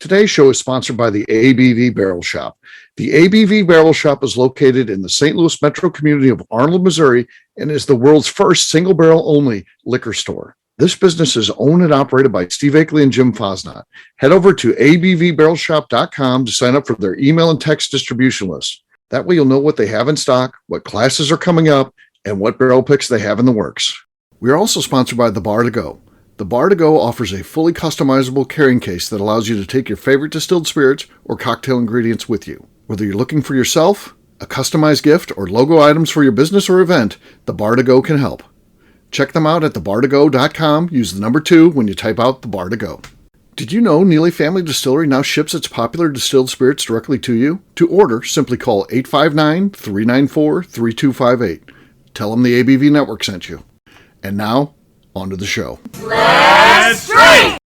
Today's show is sponsored by the ABV Barrel Shop. The ABV Barrel Shop is located in the St. Louis metro community of Arnold, Missouri, and is the world's first single barrel only liquor store. This business is owned and operated by Steve Akeley and Jim Fosnot. Head over to abvbarrelshop.com to sign up for their email and text distribution list. That way you'll know what they have in stock, what classes are coming up, and what barrel picks they have in the works. We are also sponsored by The Bar to Go. The Bar to Go offers a fully customizable carrying case that allows you to take your favorite distilled spirits or cocktail ingredients with you. Whether you're looking for yourself, a customized gift, or logo items for your business or event, The Bar to Go can help. Check them out at thebar2go.com. Use the number 2 when you type out The Bar to Go. Did you know Neely Family Distillery now ships its popular distilled spirits directly to you? To order, simply call 859-394-3258. Tell them the ABV Network sent you. And now, on to the show. Let's drink!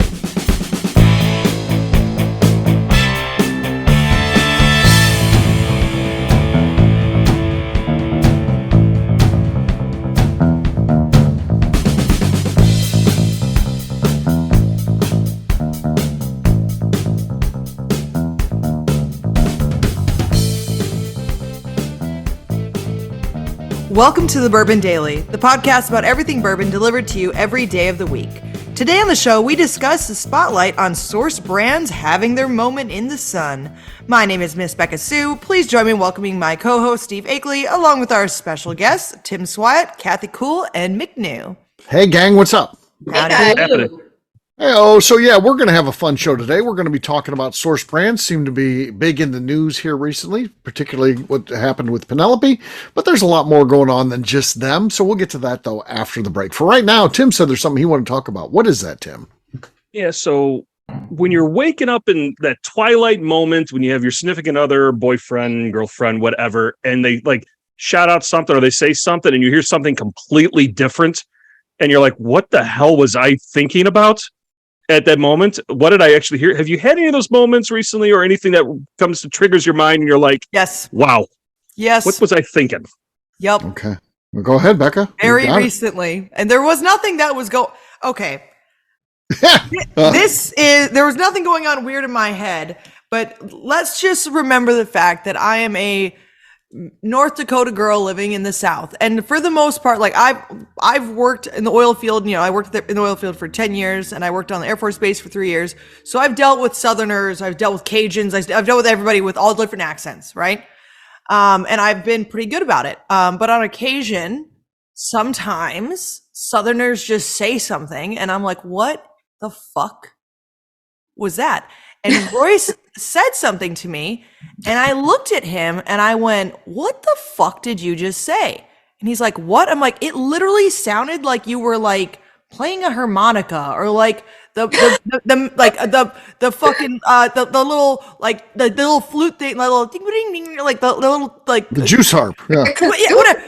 Welcome to the Bourbon Daily, the podcast about everything bourbon delivered to you every day of the week. Today on the show, we discuss the spotlight on source brands having their moment in the sun. My name is Miss Beka Sue. Please join me in welcoming my co-host, Steve Akeley, along with our special guests, Tim Swyatt, Kathy Cool, and McNew. Hey, gang, what's up? Howdy. Hey, so yeah, we're going to have a fun show today. We're going to be talking about source brands, seem to be big in the news here recently, particularly what happened with Penelope, but there's a lot more going on than just them. So we'll get to that though after the break. For right now, Tim said there's something he wanted to talk about. What is that, Tim? Yeah. So when you're waking up in that twilight moment, when you have your significant other, boyfriend, girlfriend, whatever, and they like shout out something or they say something and you hear something completely different and you're like, what the hell was I thinking about? At that moment, what did I actually hear? Have you had any of those moments recently or anything that comes to triggers your mind and you're like, yes, wow, yes, what was I thinking? Yep. Okay. Well, go ahead, Beka. Very recently. And there was nothing that was okay. There was nothing going on weird in my head, but let's just remember the fact that I am a North Dakota girl living in the South. And for the most part, like I've worked in the oil field, I worked in the oil field for 10 years and I worked on the Air Force Base for 3 years. So I've dealt with Southerners, I've dealt with Cajuns, I've dealt with everybody with all different accents, right? And I've been pretty good about it. But on occasion, sometimes Southerners just say something and I'm like, what the fuck was that? And Royce said something to me and I looked at him and I went, what the fuck did you just say? And he's like, what? I'm like, it literally sounded like you were like playing a harmonica or like the fucking the little like the little flute thing, the little ding ding ding, like the little like the juice harp. Yeah. Whatever,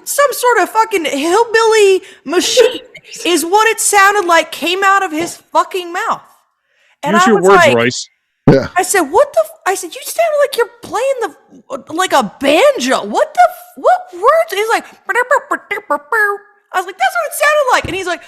some sort of fucking hillbilly machine is what it sounded like came out of his fucking mouth. And use I your was words, like, Royce. Yeah. I said, I said, you sound like you're playing like a banjo. What words? He's like, I was like, that's what it sounded like. And he's like,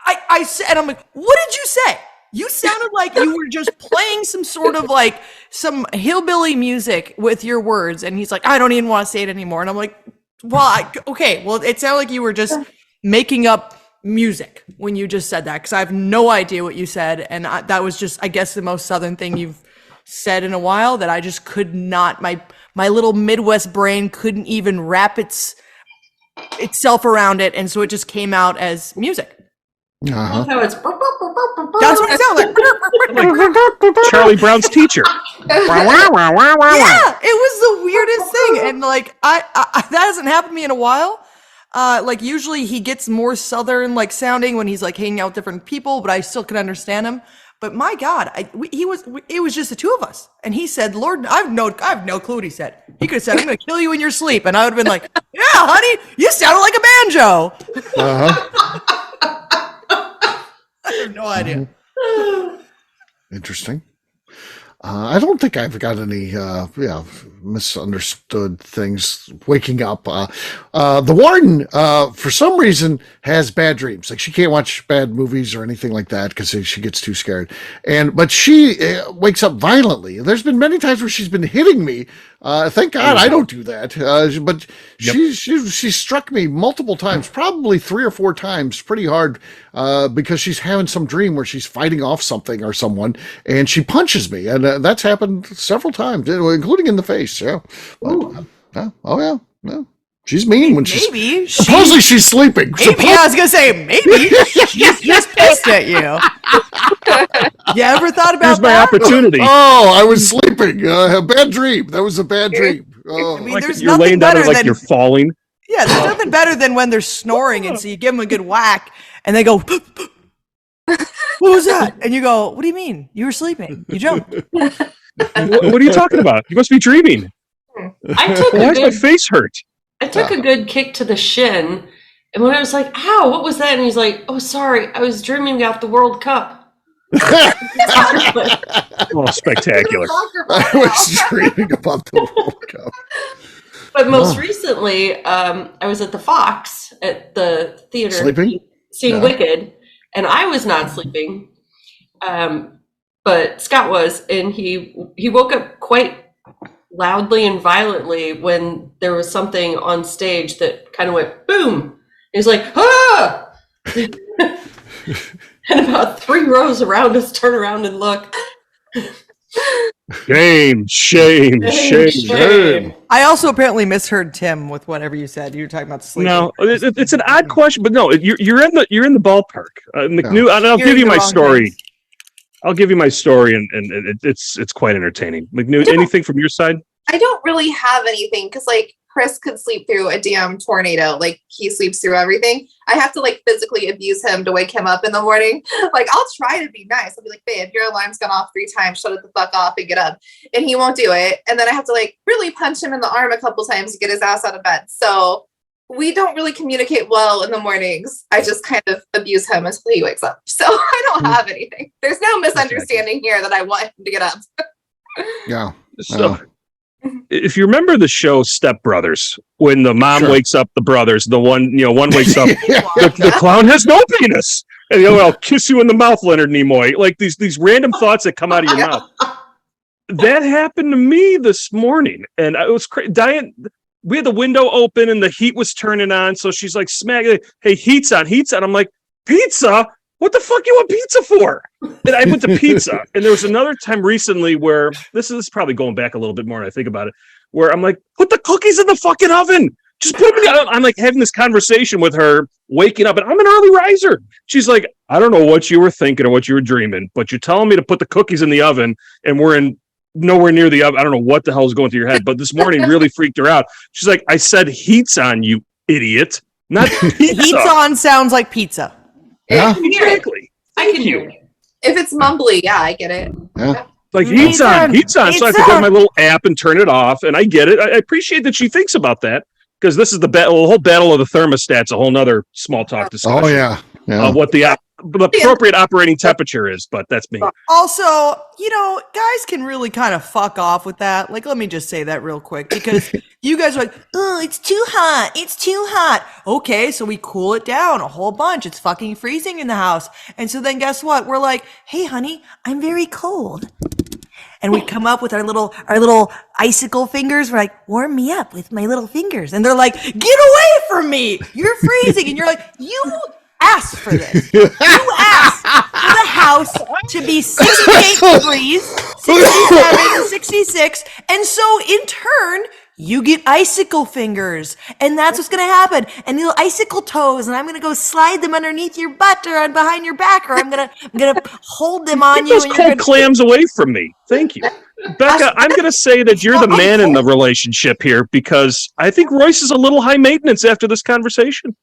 I said, and I'm like, what did you say? You sounded like you were just playing some sort of like some hillbilly music with your words. And he's like, I don't even want to say it anymore. And I'm like, well, okay, well, it sounded like you were just making up music when you just said that, because I have no idea what you said, and that was just, I guess, the most Southern thing you've said in a while that I just could not, my little Midwest brain couldn't even wrap itself around it, and so it just came out as music. Uh-huh. So it's That's what it sounded Like Charlie Brown's teacher. Yeah, it was the weirdest thing, and like I that hasn't happened to me in a while. Like usually he gets more Southern like sounding when he's like hanging out with different people, but I still can understand him. But my God, it was just the two of us. And he said, Lord, I have no clue what he said. He could have said, I'm going to kill you in your sleep. And I would have been like, yeah, honey, you sounded like a banjo. Uh-huh. I have no idea. Interesting. I don't think I've got any misunderstood things waking up. The warden, for some reason, has bad dreams. Like she can't watch bad movies or anything like that because she gets too scared. But she wakes up violently. There's been many times where she's been hitting me. Thank God I don't do that. But she struck me multiple times, probably 3 or 4 times, pretty hard, because she's having some dream where she's fighting off something or someone, and she punches me, and that's happened several times, including in the face. Yeah. But, yeah. She's mean when supposedly she's sleeping. Maybe I was gonna say maybe she's just pissed at you. You ever thought about Here's my that? opportunity. Oh, I was sleeping. A bad dream. That was a bad dream. Oh. I mean, Like there's you're nothing laying down better there like than you're falling. yeah. There's nothing better than when they're snoring, and so you give them a good whack, and they go, "What was that?" And you go, "What do you mean? You were sleeping. You jumped." What are you talking about? You must be dreaming. Why does my face hurt? I took a good kick to the shin, and when I was like, "Ow, what was that?" and he's like, "Oh, sorry, I was dreaming about the World Cup." Oh, spectacular. I was dreaming about the World Cup. But most recently, I was at the Fox at the theater Sleeping? seeing Wicked, and I was not sleeping, but Scott was, and he woke up quite loudly and violently when there was something on stage that kind of went boom. He was like, "Ah!" And about 3 rows around us turn around and look. Shame. I also apparently misheard Tim with whatever you said. You were talking about sleeping. No, it's an odd question, but no, you're in the ballpark. McNew, and I'll You're give in you the my wrong story. place. I'll give you my story, and it's quite entertaining. McNew, anything from your side? I don't really have anything because like Chris could sleep through a damn tornado. Like he sleeps through everything. I have to like physically abuse him to wake him up in the morning. Like I'll try to be nice. I'll be like, babe, your alarm's gone off 3 times. Shut it the fuck off and get up. And he won't do it. And then I have to like really punch him in the arm a couple times to get his ass out of bed. So we don't really communicate well in the mornings. I just kind of abuse him until he wakes up. So I don't have anything. There's no misunderstanding here that I want him to get up. Yeah. So, if you remember the show Step Brothers, when the mom wakes up the brothers, the one wakes up, the clown has no penis, and I'll kiss you in the mouth, Leonard Nimoy. Like these random thoughts that come out of your mouth. That happened to me this morning, and it was crazy. Diane, we had the window open and the heat was turning on, so she's like, "Smack! Hey, heat's on!" I'm like, "Pizza? What the fuck you want pizza for?" And I went to pizza. And there was another time recently where this is probably going back a little bit more and I think about it, where I'm like, "Put the cookies in the fucking oven. Just put them in the." I'm like having this conversation with her, waking up, and I'm an early riser. She's like, "I don't know what you were thinking or what you were dreaming, but you're telling me to put the cookies in the oven and we're in nowhere near the oven. I don't know what the hell is going through your head." But this morning really freaked her out. She's like, "I said heat's on, you idiot, not pizza." Heat's on sounds like pizza. Yeah. Exactly. I can hear it. If it's mumbly, yeah, I get it. Yeah. Like heat's on. So I have to go to my little app and turn it off. And I get it. I appreciate that she thinks about that because this is the whole battle of the thermostat's a whole nother small talk discussion. Oh yeah. Of what the appropriate operating temperature is, but that's me. Also, guys can really kind of fuck off with that. Like, let me just say that real quick because you guys are like, "Oh, it's too hot. It's too hot." Okay, so we cool it down a whole bunch. It's fucking freezing in the house. And so then guess what? We're like, "Hey, honey, I'm very cold." And we come up with our little icicle fingers. We're like, "Warm me up with my little fingers." And they're like, "Get away from me. You're freezing." And you're like, "You asked for this. You asked for the house to be 68 degrees, 67, 66. And so in turn, you get icicle fingers. And that's what's going to happen. And little icicle toes. And I'm going to go slide them underneath your butt or behind your back. Or I'm going to hold them on you. Those And cold clams away from me. Thank you. Becca, I'm going to say that you're the man in the relationship here because I think Royce is a little high maintenance after this conversation.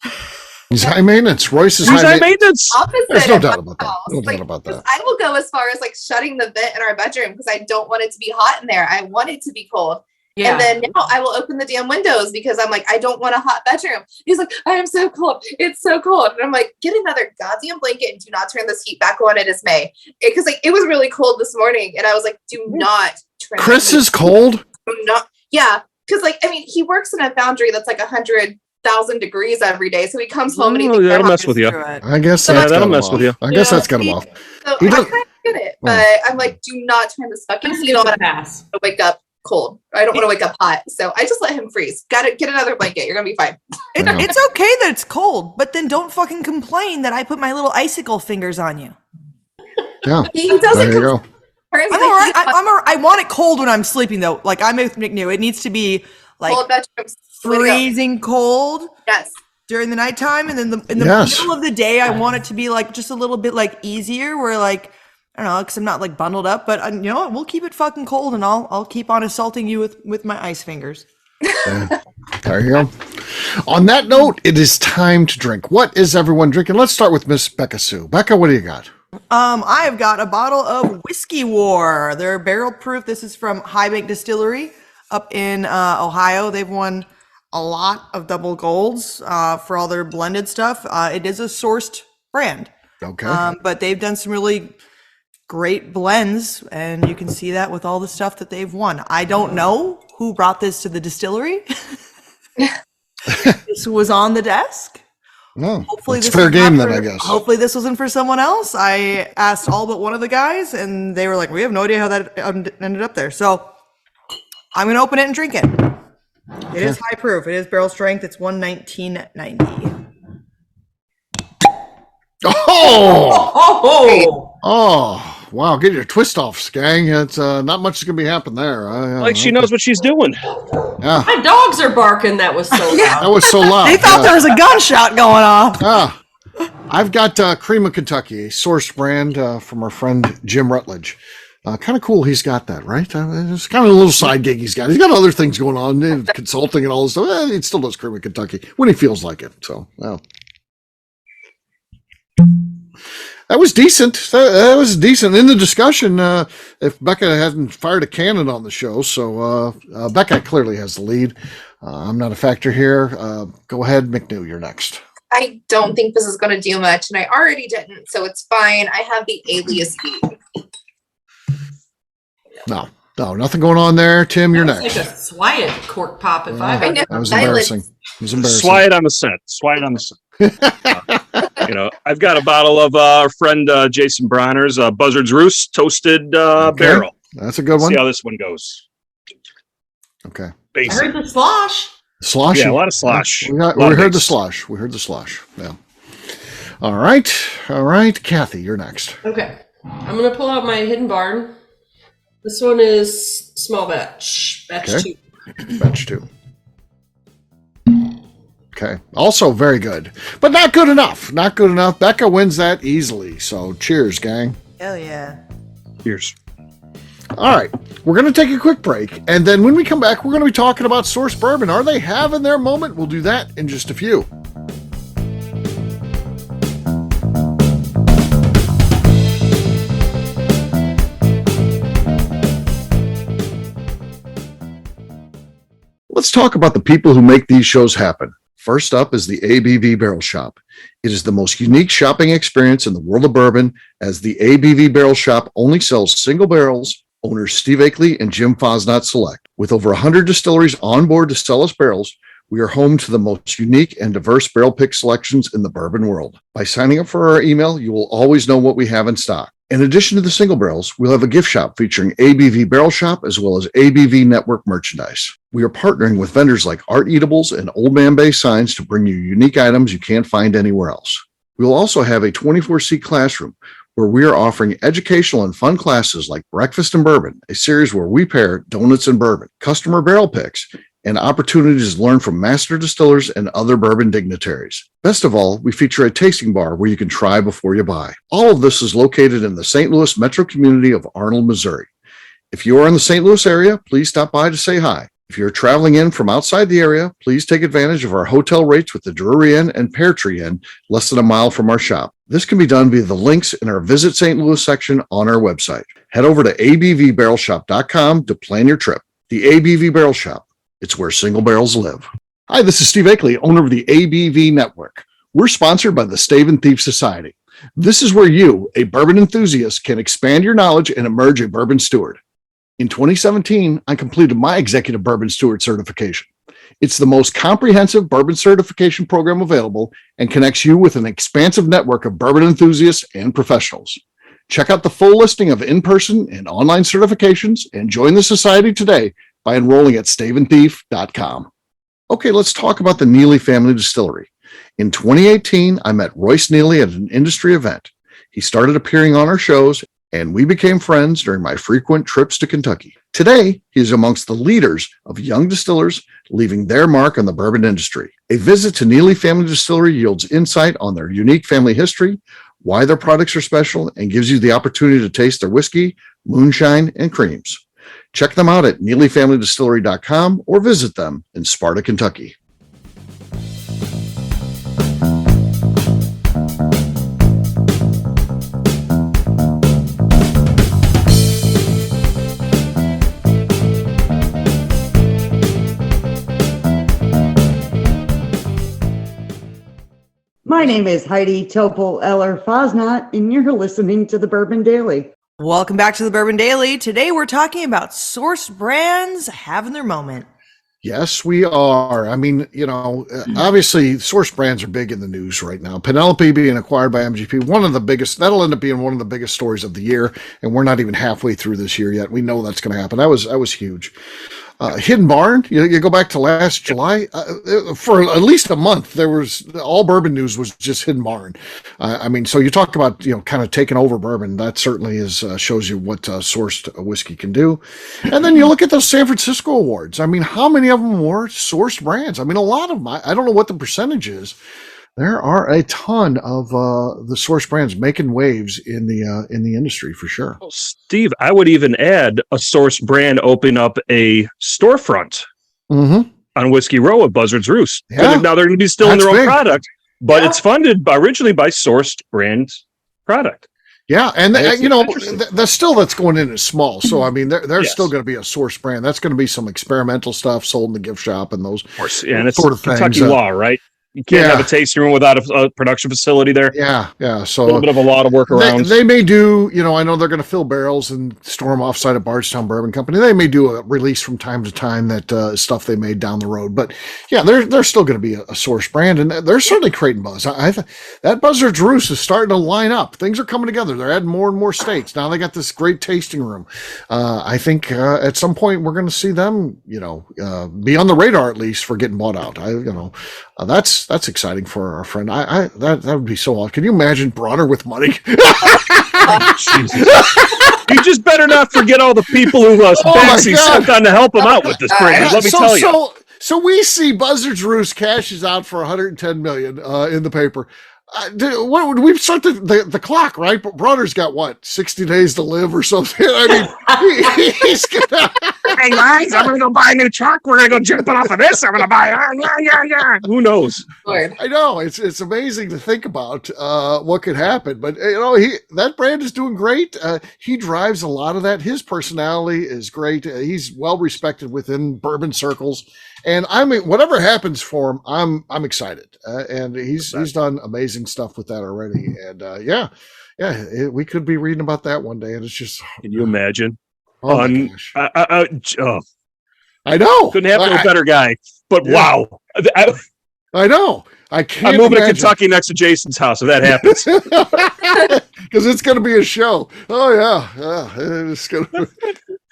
He's high maintenance. Royce is He's high maintenance. Opposite. There's no of doubt my about that. house. No doubt about that. I will go as far as like shutting the vent in our bedroom because I don't want it to be hot in there. I want it to be cold. Yeah. And then now I will open the damn windows because I'm like, I don't want a hot bedroom. He's like, I am so cold. It's so cold. And I'm like, get another goddamn blanket and do not turn this heat back on. It is May. Because like it was really cold this morning. And I was like, do not turn Chris the heat. is cold. Do not. Yeah. Because like, I mean, he works in a foundry that's like 100,000 degrees every day. So he comes home and he thinks that'll I'm mess with you. I guess So that's that'll got him mess off. with you. I guess Yeah. that's got him off. So He I does- kind of get it, but I'm like, do not turn this fucking Chris heat gets on. a I pass. want to wake up cold. I don't want to wake up hot. So I just let him freeze. Got to get another blanket. You're gonna be fine. Yeah. It's okay that it's cold, but then don't fucking complain that I put my little icicle fingers on you. Yeah. He doesn't. There you go. turns I'm the all right. heat on I'm all right. I want it cold when I'm sleeping though. Like I'm with McNew. It needs to be like cold bedrooms. Way to go. freezing cold Yes. during the nighttime, and then in the Yes. middle of the day, I want it to be like just a little bit like easier. Where like I don't know, because I'm not like bundled up. But you know what? We'll keep it fucking cold, and I'll keep on assaulting you with my ice fingers. There you go. On that note, it is time to drink. What is everyone drinking? Let's start with Miss Beka Sue. Becca, what do you got? I have got a bottle of Whiskey War. They're barrel proof. This is from High Bank Distillery up in Ohio. They've won a lot of double golds for all their blended stuff. It is a sourced brand, Okay. but they've done some really great blends, and you can see that with all the stuff that they've won. I don't know who brought this to the distillery. This was on the desk. No, Hopefully it's this fair is not game then, for- I guess. Hopefully this wasn't for someone else. I asked all but one of the guys, and they were like, "We have no idea how that ended up there." So I'm gonna open it and drink it. It is high proof. It is barrel strength. It's 119.90. Oh, Oh, wow. Get your twist offs, gang. It's not much is going to be happening there. Like she knows what she's doing. Yeah, my dogs are barking. That was so loud. that was so loud. They thought Yeah. there was a gunshot going off. Ah, I've got Cream of Kentucky, a sourced brand from our friend Jim Rutledge. Kind of cool. He's got that, right? It's kind of a little side gig he's got. He's got other things going on, consulting and all this stuff. He still does Cream of Kentucky when he feels like it. So, well. That was decent. That was decent in the discussion. If Becca hadn't fired a cannon on the show, so Becca clearly has the lead. I'm not a factor here. Go ahead, McNew. You're next. I don't think this is going to do much, and I already didn't, so it's fine. I have the Alias beat. No, nothing going on there. Tim, you're That next. was like a Swyatt cork pop if I've I ever. know. That was Silence. embarrassing. It was embarrassing. Swat it on the scent. Swat it on the scent. I've got a bottle of our friend Jason Bronner's Buzzard's Roost toasted barrel. That's a good one. See how this one goes. Okay. I Basic. heard the slosh. Slosh. Yeah, a lot of slosh. We A lot heard of the base. slosh. We heard the slosh. Yeah. All right. Kathy, you're next. Okay, I'm gonna pull out my hidden barn. This one is small batch, batch Okay. 2. Batch 2. Okay. Also very good, but not good enough. Not good enough. Becca wins that easily. So cheers, gang. Hell yeah. Cheers. All right. We're going to take a quick break. And then when we come back, we're going to be talking about source bourbon. Are they having their moment? We'll do that in just a few. Let's talk about the people who make these shows happen. First up is the ABV Barrel Shop. It is the most unique shopping experience in the world of bourbon, as the ABV Barrel Shop only sells single barrels. Owners Steve Akeley and Jim Fosnot select. With over 100 distilleries on board to sell us barrels, we are home to the most unique and diverse barrel pick selections in the bourbon world. By signing up for our email, you will always know what we have in stock. In addition to the single barrels, we'll have a gift shop featuring ABV Barrel Shop as well as ABV Network merchandise. We are partnering with vendors like Art Eatables and Old Man Bay Signs to bring you unique items you can't find anywhere else. We will also have a 24-seat classroom where we are offering educational and fun classes like Breakfast and Bourbon, a series where we pair donuts and bourbon, customer barrel picks, and opportunities to learn from master distillers and other bourbon dignitaries. Best of all, we feature a tasting bar where you can try before you buy. All of this is located in the St. Louis metro community of Arnold, Missouri. If you are in the St. Louis area, please stop by to say hi. If you're traveling in from outside the area, please take advantage of our hotel rates with the Drury Inn and Pear Tree Inn, less than a mile from our shop. This can be done via the links in our Visit St. Louis section on our website. Head over to abvbarrelshop.com to plan your trip. The ABV Barrel Shop. It's where single barrels live. Hi, this is Steve Akeley, owner of the ABV Network. We're sponsored by the Stave and Thief Society. This is where you, a bourbon enthusiast, can expand your knowledge and emerge a bourbon steward. In 2017, I completed my Executive Bourbon Steward certification. It's the most comprehensive bourbon certification program available and connects you with an expansive network of bourbon enthusiasts and professionals. Check out the full listing of in-person and online certifications and join the society today by enrolling at staveandthief.com. Okay, let's talk about the Neely Family Distillery. In 2018, I met Royce Neely at an industry event. He started appearing on our shows, and we became friends during my frequent trips to Kentucky. Today, he is amongst the leaders of young distillers leaving their mark on the bourbon industry. A visit to Neely Family Distillery yields insight on their unique family history, why their products are special, and gives you the opportunity to taste their whiskey, moonshine, and creams. Check them out at NeelyFamilyDistillery.com or visit them in Sparta, Kentucky. My name is Heidi Topol Eller Fosnot, and you're listening to the Bourbon Daily. Welcome back to the Bourbon Daily. Today we're talking about sourced brands having their moment. Yes, we are. I mean, obviously source brands are big in the news right now. Penelope being acquired by MGP, one of the biggest, that'll end up being one of the biggest stories of the year. And we're not even halfway through this year yet. We know that's going to happen. That was huge. Hidden Barn, you go back to last July, for at least a month, there was all bourbon news was just Hidden Barn. So you talk about, kind of taking over bourbon. That certainly is, shows you what sourced whiskey can do. And then you look at those San Francisco awards. I mean, how many of them were sourced brands? I mean, a lot of them, I don't know what the percentage is. There are a ton of the source brands making waves in the industry for sure. Well, Steve, I would even add a source brand opening up a storefront on Whiskey Row at Buzzard's Roost. Yeah. Now they're going to be still in their own big. product, but it's funded originally by sourced brand product. Yeah, and Interesting. that's going in is small. So I mean, there's Yes. still going to be a source brand. That's going to be some experimental stuff sold in the gift shop and those Of course, and it's sort of Kentucky things. law, right? You can't have a tasting room without a production facility there. Yeah. A So little bit of a law to work around. they may do, I know they're going to fill barrels and store them offsite at Bardstown Bourbon Company. They may do a release from time to time that stuff they made down the road. But yeah, they're still going to be a source brand, and they're certainly creating buzz. That Buzzard's Roost is starting to line up. Things are coming together. They're adding more and more states. Now they got this great tasting room. I think at some point we're going to see them, be on the radar at least for getting bought out. That's exciting for our friend. That would be so awesome. Can you imagine Bronner with money? Jesus. You just better not forget all the people who Banksy sent on to help him out with this brand. Let me tell you. So we see Buzzard's Roost cashes out for $110 million in the paper. What would we start the clock, right? But Bronner's got 60 days to live or something. I mean, he's gonna. Hey guys, I'm gonna go buy a new truck. We're gonna go jumping off of this. I'm gonna buy. Yeah. Who knows? Lord. I know it's amazing to think about what could happen, but that brand is doing great. He drives a lot of that. His personality is great. He's well respected within bourbon circles, and I mean, whatever happens for him, I'm excited. And he's done amazing stuff with that already. And we could be reading about that one day. And it's just, Can you imagine? oh my gosh. I know. Couldn't have no better guy. But wow. I know. I can't. I'm moving imagine. to Kentucky next to Jason's house if that happens. Because it's going to be a show. Oh yeah, it's going to.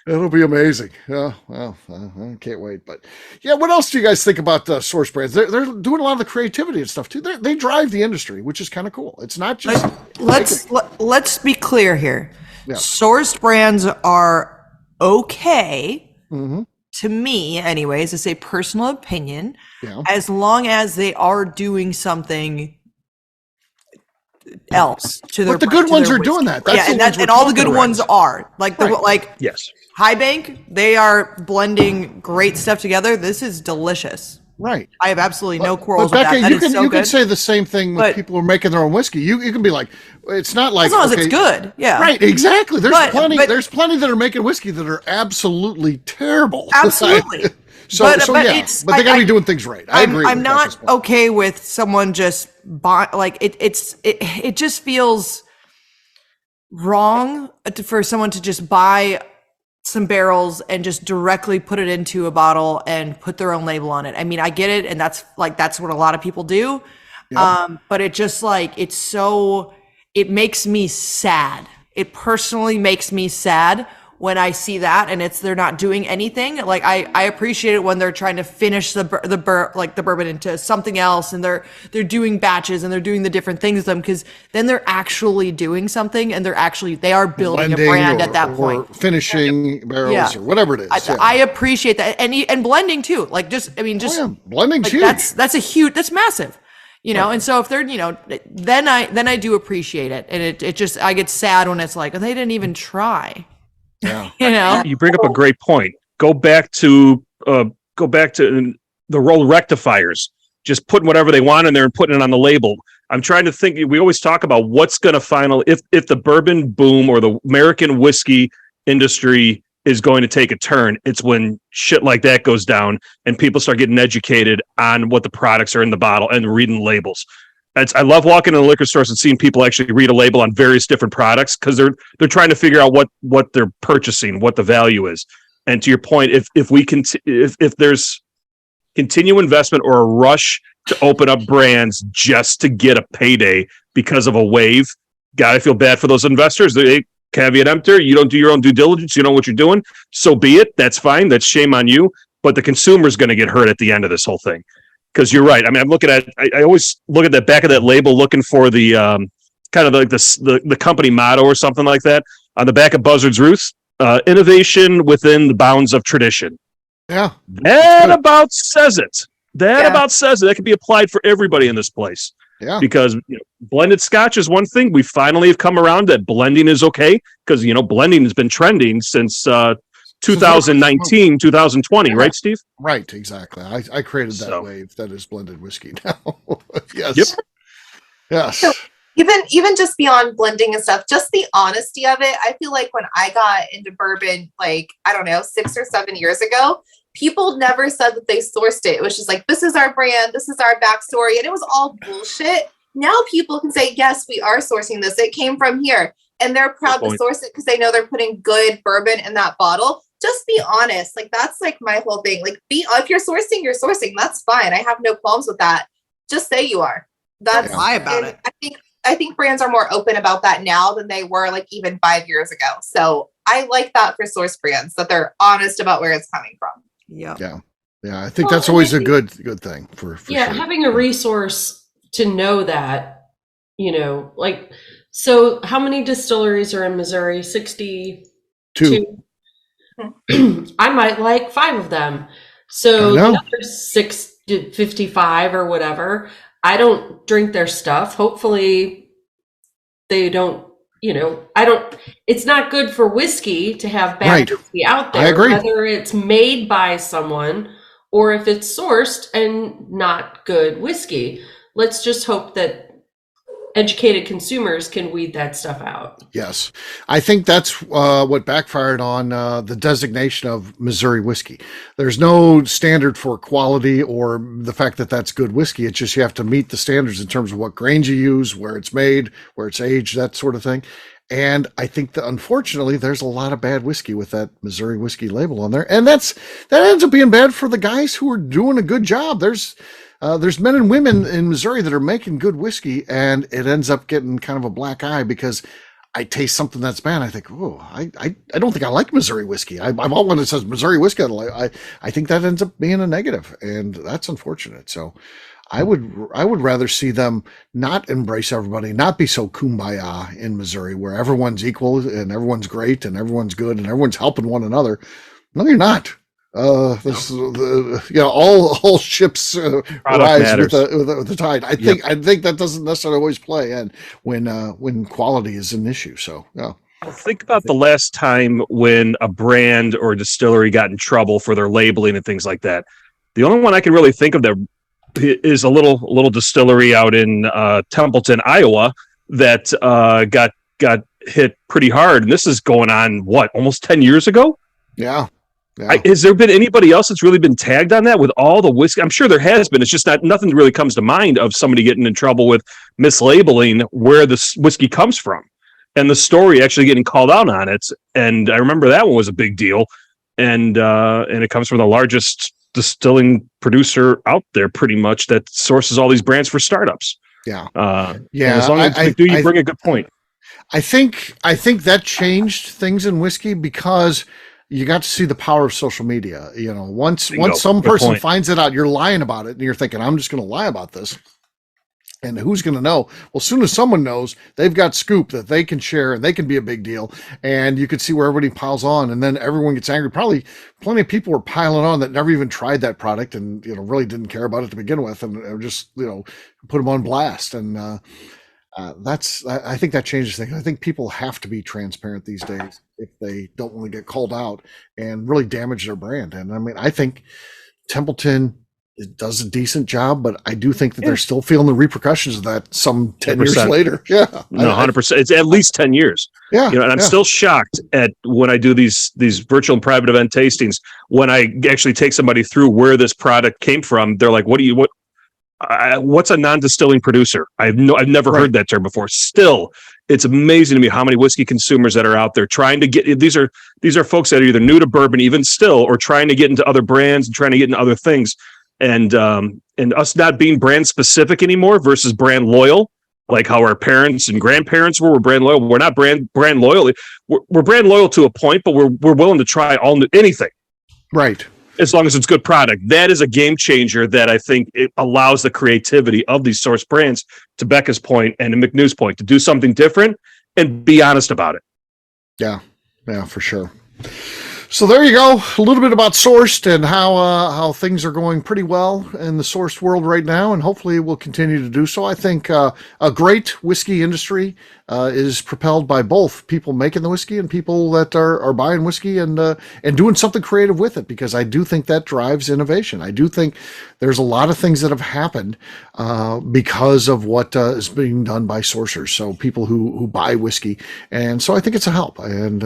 It'll be amazing. Yeah, well, I can't wait. But yeah, what else do you guys think about source brands? They're doing a lot of the creativity and stuff too. They drive the industry, which is kind of cool. It's not just. Let's be clear here. Yeah. Sourced brands are okay. Mm-hmm. To me, anyways, it's a personal opinion. Yeah. As long as they are doing something else to their. But the good to ones their are doing whiskey. that. That's the ones we're and all the good talking ones about. are like Yes. High Bank. They are blending great stuff together. This is delicious. Right. I have absolutely no quarrels but with Becca, that. That is so you good. can say the same thing with But- people who are making their own whiskey. You can be like, it's not like as long as it's okay, good. Yeah. Right, exactly. There's But- plenty. but- There's plenty that are making whiskey that are absolutely terrible. Absolutely. so but yeah, it's- but they got to I- be doing things right. I agree. I'm with not Becca's point. okay with someone just buy like it just feels wrong for someone to just buy some barrels and just directly put it into a bottle and put their own label on it. I mean, I get it, and that's what a lot of people do. But it just it makes me sad. It personally makes me sad when I see that, and they're not doing anything. Like I appreciate it when they're trying to finish the bourbon into something else, and they're doing batches and they're doing the different things with them, because then they're actually doing something, and they are building Blending a brand at that or point. finishing barrels Yeah. or whatever it is. I appreciate that, and blending too. Like blending's huge. that's massive. And so if they're, then I do appreciate it, and I get sad when it's like, they didn't even try. Yeah. You bring up a great point. Go back to the roll rectifiers, just putting whatever they want in there and putting it on the label. I'm trying to think. We always talk about what's going to if the bourbon boom or the American whiskey industry is going to take a turn. It's when shit like that goes down and people start getting educated on what the products are in the bottle and reading labels. I love walking in the liquor stores and seeing people actually read a label on various different products, because they're trying to figure out what they're purchasing, what the value is. And to your point, if there's continued investment or a rush to open up brands just to get a payday because of a wave, gotta feel bad for those investors. They caveat emptor, you don't do your own due diligence, you know what you're doing, so be it. That's fine. That's shame on you. But the consumer is going to get hurt at the end of this whole thing. Because you're right. I mean, I'm looking at. I always look at the back of that label, looking for the kind of like the company motto or something like that on the back of Buzzard's Roost. Innovation within the bounds of tradition. Yeah, that about says it. That can be applied for everybody in this place. Yeah, because blended Scotch is one thing. We finally have come around that blending is okay, because blending has been trending since 2019, 2020, right, Steve? Right, exactly. I created that wave that is blended whiskey now. Yes. Yep. Yes. So even just beyond blending and stuff, just the honesty of it. I feel like when I got into bourbon, like, I don't know, 6 or 7 years ago, people never said that they sourced it. It was just like, this is our brand, this is our backstory. And it was all bullshit. Now people can say, yes, we are sourcing this. It came from here. And they're proud to source it because they know they're putting good bourbon in that bottle. Just be honest. Like, that's like my whole thing. Like, if you're sourcing, you're sourcing. That's fine. I have no qualms with that. Just say you are. That's Don't lie about it. I think brands are more open about that now than they were like even 5 years ago. So I like that for source brands, that they're honest about where it's coming from. Yeah. I think that's always a good thing for sure. Having a resource to know that, like, so how many distilleries are in Missouri? 62. I might like 5 of them. So the other 55 or whatever, I don't drink their stuff. Hopefully they don't, it's not good for whiskey to have bad whiskey out there. I agree. Whether it's made by someone or if it's sourced and not good whiskey. Let's just hope that educated consumers can weed that stuff out. Yes. I think that's what backfired on the designation of Missouri whiskey. There's no standard for quality or the fact that that's good whiskey. It's just you have to meet the standards in terms of what grains you use, where it's made, where it's aged, that sort of thing. And I think that unfortunately there's a lot of bad whiskey with that Missouri whiskey label on there. And that ends up being bad for the guys who are doing a good job. There's men and women in Missouri that are making good whiskey, and it ends up getting kind of a black eye because I taste something that's bad. I think, I don't think I like Missouri whiskey. I'm all one that says Missouri whiskey. I think that ends up being a negative, and that's unfortunate. So I would rather see them not embrace everybody, not be so kumbaya in Missouri, where everyone's equal and everyone's great and everyone's good and everyone's helping one another. No, you're not. All ships rise with the tide. I think that doesn't necessarily always play in when quality is an issue. So think about the last time when a brand or a distillery got in trouble for their labeling and things like that. The only one I can really think of that is a little distillery out in Templeton, Iowa, that got hit pretty hard. And this is going on almost 10 years ago. Yeah. Yeah. Has there been anybody else that's really been tagged on that with all the whiskey? I'm sure there has been. It's just nothing really comes to mind of somebody getting in trouble with mislabeling where this whiskey comes from, and the story actually getting called out on it. And I remember that one was a big deal, and it comes from the largest distilling producer out there, pretty much, that sources all these brands for startups. Yeah. Yeah. As long as you bring a good point. I think that changed things in whiskey because you got to see the power of social media. Once some person finds it out, you're lying about it, and you're thinking, I'm just going to lie about this. And who's going to know? Well, as soon as someone knows, they've got scoop that they can share, and they can be a big deal. And you can see where everybody piles on, and then everyone gets angry. Probably plenty of people were piling on that never even tried that product and, really didn't care about it to begin with, and just, put them on blast. And I think that changes things. I think people have to be transparent these days if they don't want to get called out and really damage their brand. And I mean, I think Templeton does a decent job, but I do think that they're still feeling the repercussions of that some 10 years later. Yeah. No, 100%. It's at least 10 years. Yeah. And I'm still shocked at when I do these virtual and private event tastings, when I actually take somebody through where this product came from. They're like, what's a non-distilling producer? I've never heard that term before. Still, it's amazing to me how many whiskey consumers that are out there trying to get, these are folks that are either new to bourbon even still, or trying to get into other brands and trying to get into other things. And us not being brand specific anymore versus brand loyal, like how our parents and grandparents were brand loyal. We're not brand loyal. We're brand loyal to a point, but we're willing to try anything. Right. As long as it's good product. That is a game changer that I think it allows the creativity of these source brands, to Beka's point and to McNew's point, to do something different and be honest about it. Yeah, for sure. So there you go. A little bit about sourced and how things are going pretty well in the sourced world right now, and hopefully will continue to do so. I think a great whiskey industry is propelled by both people making the whiskey and people that are buying whiskey and doing something creative with it, because I do think that drives innovation. I do think there's a lot of things that have happened because of what is being done by sourcers. So people who buy whiskey, and so I think it's a help. And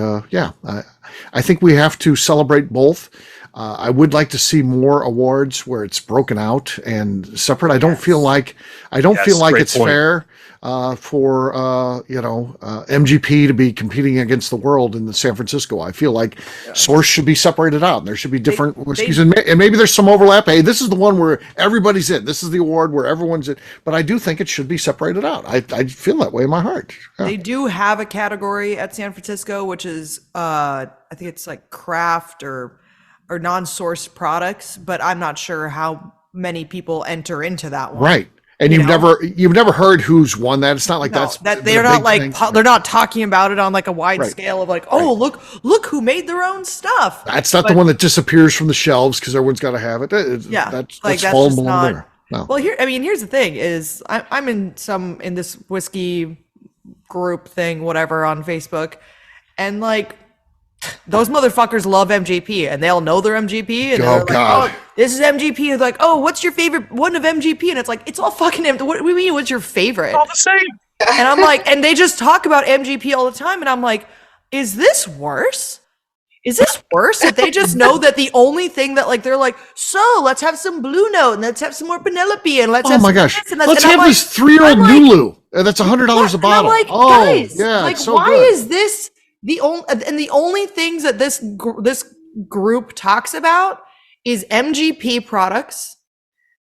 I think we have to celebrate both. I would like to see more awards where it's broken out and separate. I don't feel like it's fair for MGP to be competing against the world in the San Francisco. I feel like source should be separated out, and there should be different whiskeys, and maybe there's some overlap. Hey, this is the one where everybody's in. This is the award where everyone's in. But I do think it should be separated out. I feel that way in my heart. Yeah. They do have a category at San Francisco, which is I think it's like craft or non-sourced products, but I'm not sure how many people enter into that one. Right. And you've never heard who's won that. It's not like they're not like they're not talking about it on like a wide scale of like, look who made their own stuff. That's not the one that disappears from the shelves because everyone's got to have it. That's fallen below there. No. Well, here's the thing: is I'm in this whiskey group thing, whatever, on Facebook, and like, those motherfuckers love MGP, and they'll know their MGP, and they're like, oh, this is MGP. It's like, oh, what's your favorite one of MGP? And it's like, it's all fucking MGP. What do you mean, what's your favorite? All the same. And I'm like, and they just talk about MGP all the time, and I'm like, is this worse? Is this worse if they just know that the only thing that, like, they're like, so let's have some Blue Note, and let's have some more Penelope, and let's have some gosh, this, and let's have this 3-year-old Lulu, and that's $100 a bottle. I'm like, guys, like, so why is this the only things that this group talks about is MGP products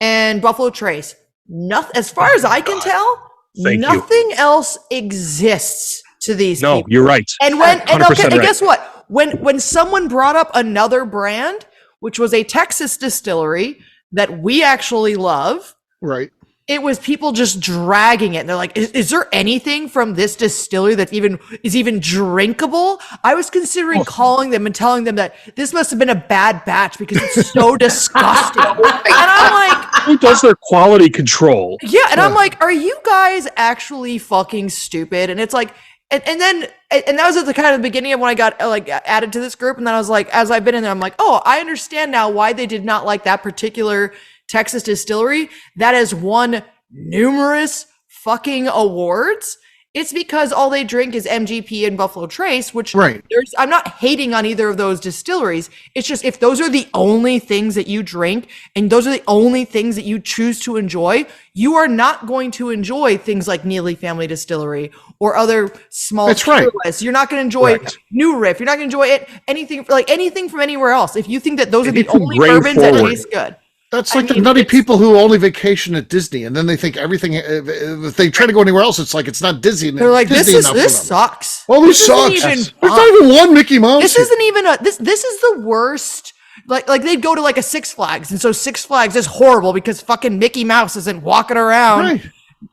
and Buffalo Trace. Nothing, as far as I can tell, nothing else exists to these people. No, you're right. And guess what? When someone brought up another brand, which was a Texas distillery that we actually love, right? It was people just dragging it. And they're like, is there anything from this distillery that is even drinkable? I was considering calling them and telling them that this must have been a bad batch because it's so disgusting. And I'm like, who does their quality control? Yeah. And I'm like, are you guys actually fucking stupid? And it's like, And then that was at the kind of the beginning of when I got like added to this group. And then I was like, as I've been in there, I'm like, oh, I understand now why they did not like that particular Texas distillery that has won numerous fucking awards. It's because all they drink is MGP and Buffalo Trace, which I'm not hating on either of those distilleries. It's just if those are the only things that you drink and those are the only things that you choose to enjoy, you are not going to enjoy things like Neely Family Distillery or other small lists. You're not going to enjoy New Riff. You're not going to enjoy anything from anywhere else. If you think that those are the only bourbons that taste good. That's like the nutty people who only vacation at Disney, and then they think everything. If they try to go anywhere else, it's like it's not Disney. They're like, this sucks. Oh, this sucks. There's not even one Mickey Mouse. This isn't even this is the worst. Like they'd go to like a Six Flags, and so Six Flags is horrible because fucking Mickey Mouse isn't walking around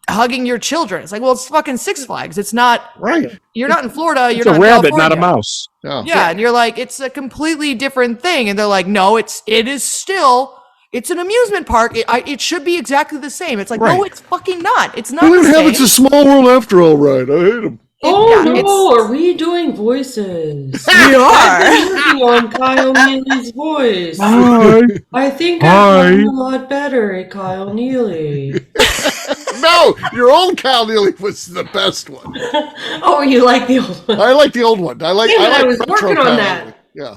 hugging your children. It's like, well, it's fucking Six Flags. It's not You're not in Florida. You're not in rabbit, California. not a mouse. Yeah, and you're like, it's a completely different thing, and they're like, no, it is still. It's an amusement park. It should be exactly the same. It's like, no, it's fucking not. It's not the same. It's a small world after all, right? I hate them. Are we doing voices? We are. Working on Kyle Neely's voice. Hi. I think I'm a lot better at Kyle Neely. No, your old Kyle Neely was the best one. Oh, you like the old one? I like the old one. I was working on that. Neely. Yeah.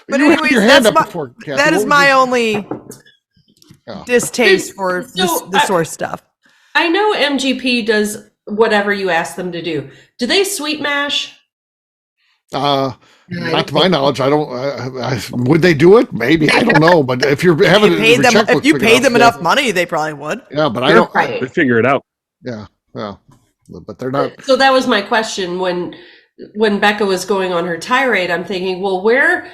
But anyways, that is my only distaste for the source stuff. I know MGP does whatever you ask them to do. Do they sweet mash? Not to my knowledge. I don't. Would they do it? Maybe. I don't know. But if you're having if you paid them enough money, they probably would. Yeah, but I don't. They figure it out. Yeah. Well, but they're not. So that was my question when Beka was going on her tirade. I'm thinking, well, where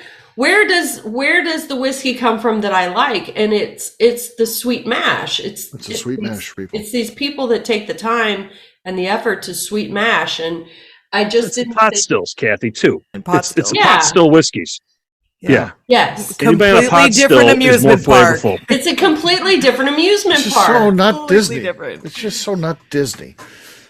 does the whiskey come from that I like? And it's the sweet mash. It's a sweet mash people. It's these people that take the time and the effort to sweet mash. And I just didn't pot stills, Kathy, too. And pot stills. Yeah. Pot still whiskeys. Yeah. Yes. Completely different amusement park. It's a completely different amusement park. So not Disney. Different. It's just so not Disney.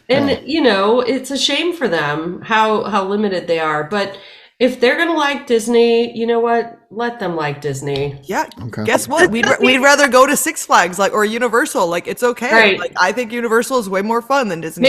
And it's a shame for them how limited they are. But if they're gonna like Disney, you know what? Let them like Disney. Yeah. Okay. Guess what? We'd rather go to Six Flags or Universal. Like, it's okay. Right. Like, I think Universal is way more fun than Disney.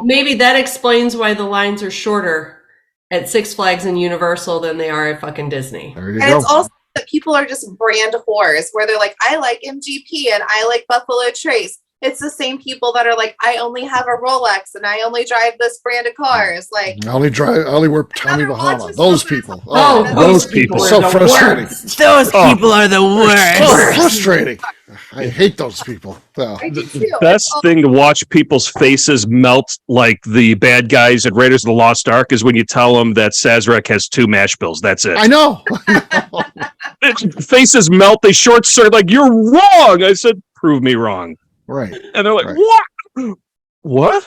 Maybe that explains why the lines are shorter at Six Flags and Universal than they are at fucking Disney. There you and go. It's also that people are just brand whores where they're like, I like MGP and I like Buffalo Trace. It's the same people that are like, I only have a Rolex and I only drive this brand of cars. Like, I only wear Tommy Bahama. Those people. Those people so frustrating. Those people are the worst. So frustrating. I hate those people. The best thing to watch people's faces melt like the bad guys at Raiders of the Lost Ark is when you tell them that Sazerac has 2 mash bills. That's it. I know. Faces melt. They short circuit. Like, you're wrong. I said, prove me wrong. Right. And they're like, what?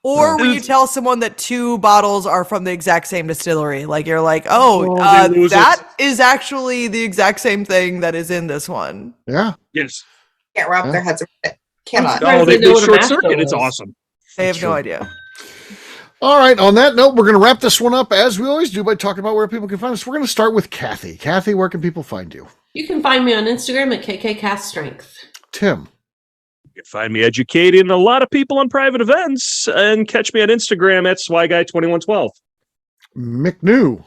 Or when you tell someone that 2 bottles are from the exact same distillery, like you're like, that is actually the exact same thing that is in this one. Yeah. Yes. Can't wrap their heads around it. Cannot. No, they short circuit. It's awesome. They have no idea. All right. On that note, we're going to wrap this one up as we always do by talking about where people can find us. We're going to start with Kathy. Kathy, where can people find you? You can find me on Instagram at KKCastStrength. Tim. You can find me educating a lot of people on private events and catch me on Instagram at SwyGuy2112. McNew.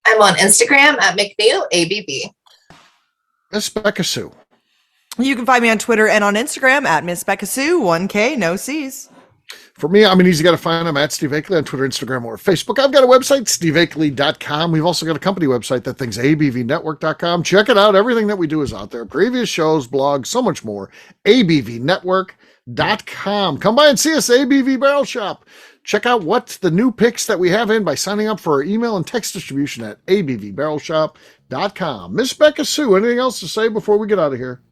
I'm on Instagram at McNew ABV. Miss Beka Sue. You can find me on Twitter and on Instagram at Miss Beka Sue, 1K, no C's. For me, I'm an easy guy to find. I'm at Steve Akeley on Twitter, Instagram, or Facebook. I've got a website, steveakeley.com. We've also got a company website, that thing's abvnetwork.com. Check it out. Everything that we do is out there. Previous shows, blogs, so much more. abvnetwork.com. Come by and see us, ABV Barrel Shop. Check out what the new picks that we have in by signing up for our email and text distribution at abvbarrelshop.com. Miss Beka Sue, anything else to say before we get out of here?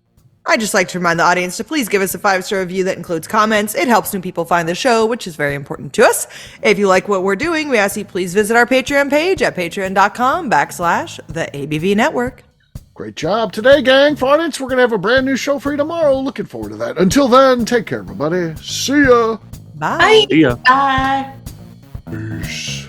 I'd just like to remind the audience to please give us a 5-star review that includes comments. It helps new people find the show, which is very important to us. If you like what we're doing, we ask you please visit our Patreon page at patreon.com/the ABV Network. Great job today, gang. For audience, we're going to have a brand new show for you tomorrow. Looking forward to that. Until then, take care, everybody. See ya. Bye. See ya. Bye. Peace.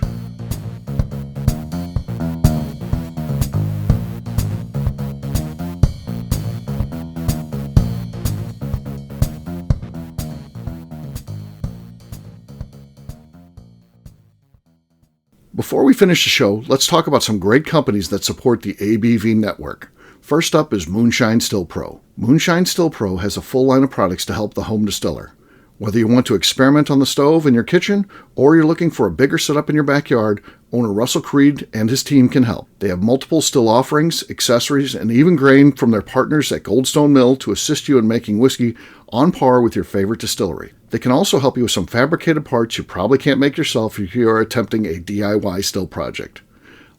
Before we finish the show, let's talk about some great companies that support the ABV network. First up is Moonshine Still Pro. Moonshine Still Pro has a full line of products to help the home distiller. Whether you want to experiment on the stove in your kitchen or you're looking for a bigger setup in your backyard, owner Russell Creed and his team can help. They have multiple still offerings, accessories, and even grain from their partners at Goldstone Mill to assist you in making whiskey on par with your favorite distillery. They can also help you with some fabricated parts you probably can't make yourself if you are attempting a DIY still project.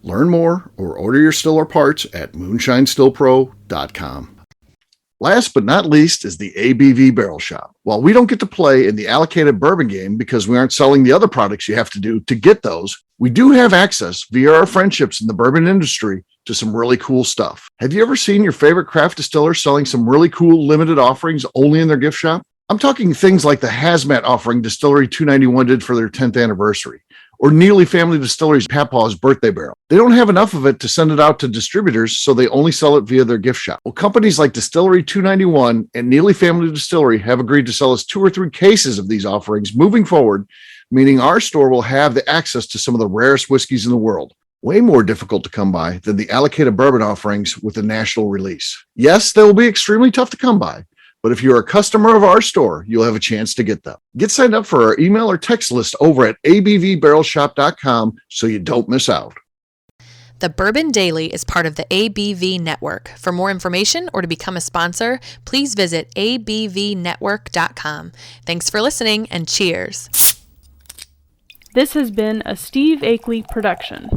Learn more or order your still or parts at moonshinestillpro.com. Last but not least is the ABV Barrel Shop. While we don't get to play in the allocated bourbon game because we aren't selling the other products you have to do to get those, we do have access via our friendships in the bourbon industry to some really cool stuff. Have you ever seen your favorite craft distiller selling some really cool limited offerings only in their gift shop? I'm talking things like the Hazmat offering Distillery 291 did for their 10th anniversary, or Neely Family Distillery's Papaw's birthday barrel. They don't have enough of it to send it out to distributors, so they only sell it via their gift shop. Well, companies like Distillery 291 and Neely Family Distillery have agreed to sell us 2 or 3 cases of these offerings moving forward, meaning our store will have the access to some of the rarest whiskeys in the world. Way more difficult to come by than the allocated bourbon offerings with the national release. Yes, they will be extremely tough to come by, but if you're a customer of our store, you'll have a chance to get them. Get signed up for our email or text list over at abvbarrelshop.com so you don't miss out. The Bourbon Daily is part of the ABV Network. For more information or to become a sponsor, please visit abvnetwork.com. Thanks for listening and cheers. This has been a Steve Akeley production.